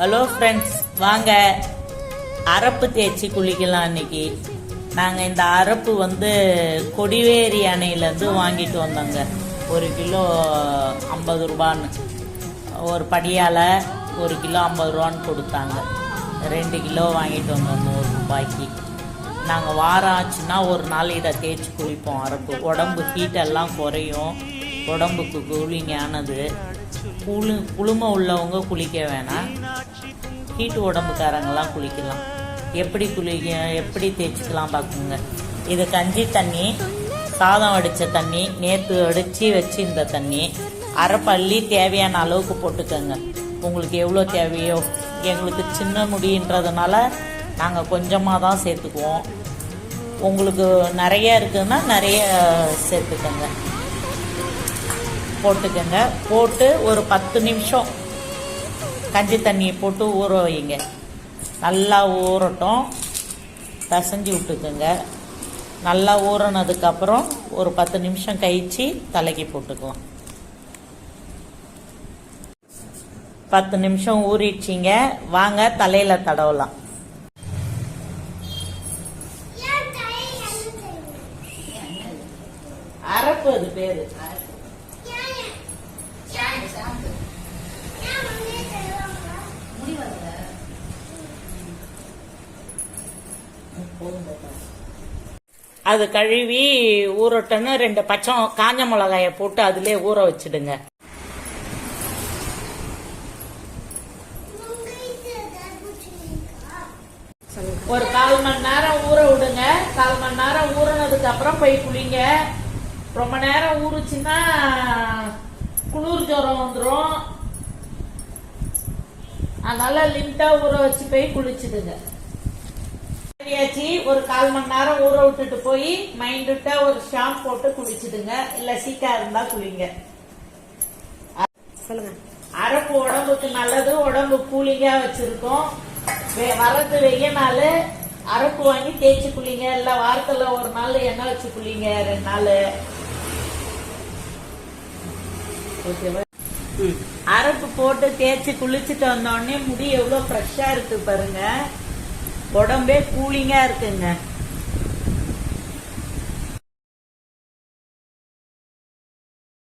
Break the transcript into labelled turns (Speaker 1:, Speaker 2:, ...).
Speaker 1: Hello friends, வாங்க அரப்பு தேய்ச்சி குளிக்கலாம். இன்னைக்கு நாங்கள் இந்த அரப்பு கொடிவேரி அணையிலேருந்து வாங்கிட்டு வந்தோங்க. 1 கிலோ 50 ரூபான்னு, ஒரு படியால் 1 கிலோ 50 ரூபான்னு கொடுத்தாங்க. 2 கிலோ வாங்கிட்டு வந்தோம் 100 ரூபாய்க்கு. நாங்கள் வாரம் ஆச்சுன்னா ஒரு நாள் இதை தேய்ச்சி குளிப்போம். அரப்பு உடம்பு ஹீட்டெல்லாம் குறையும், உடம்புக்கு கூலிங்கானது. குளுமை உள்ளவங்க குளிக்க வேணாம், ஹீட்டு உடம்புக்காரங்கெல்லாம் குளிக்கலாம். எப்படி தேய்ச்சிக்கலாம் பார்க்குங்க. இது கஞ்சி தண்ணி, சாதம் வடித்த தண்ணி, நேற்று வடித்து வச்சு இந்த தண்ணி. அரைப்பள்ளி தேவையான அளவுக்கு போட்டுக்கோங்க. உங்களுக்கு எவ்வளோ தேவையோ. எங்களுக்கு சின்ன முடின்றதுனால நாங்கள் கொஞ்சமாக தான் சேர்த்துக்குவோம். உங்களுக்கு நிறைய இருக்குதுன்னா நிறைய சேர்த்துக்கோங்க, போட்டுக்கோங்க. போட்டு ஒரு 10 நிமிஷம் கஞ்சி தண்ணியை போட்டு ஊற வைங்க. நல்லா ஊறட்டும், பிசைஞ்சு விட்டுக்குங்க. நல்லா ஊறினதுக்கப்புறம் ஒரு 10 நிமிஷம் கழிச்சு தலைக்கு போட்டுக்கலாம். 10 நிமிஷம் ஊறிடுச்சிங்க. வாங்க தலையில் தடவலாம். அரப்பு அது பேரு. அது கழுவி ஊறட்டன்னு 2 பச்சை காஞ்ச மிளகாய போட்டு அதிலே ஊற வச்சிடுங்க. ஒரு 1/4 மணி நேரம் ஊற விடுங்க. 1/4 மணி நேரம் ஊறினதுக்கு அப்புறம் போய் குளிங்க. ரொம்ப நேரம் ஊறுச்சுன்னா குளிர் ஜுரம் வந்துடும். அதனால லிமிட்டா ஊற வச்சு போய் குளிச்சுடுங்க. ஒரு 1/4 மணி நேரம் ஊற விட்டுட்டு போய் மைண்டுட்டா ஒரு ஷாம்பு போட்டு குளிச்சுடுங்க. இல்ல சீக்கா இருந்தா குளிங்க. அரப்பு உடம்புக்கு நல்லது, உடம்பு கூலிங்கா வச்சிருக்கோம். வரது வெய்ய நாள் அரப்பு வாங்கி தேய்ச்சி குளிங்க. இல்ல வாரத்துல ஒரு நாள் எண்ணெய் வச்சு குளிங்க, 2 நாள். அரப்பு போட்டு தேய்ச்சி குளிச்சுட்டு வந்தோடனே முடி எவ்வளவு ஃப்ரெஷ்ஷா இருக்கு பாருங்க. உடம்பே கூலிங்கா இருக்குங்க.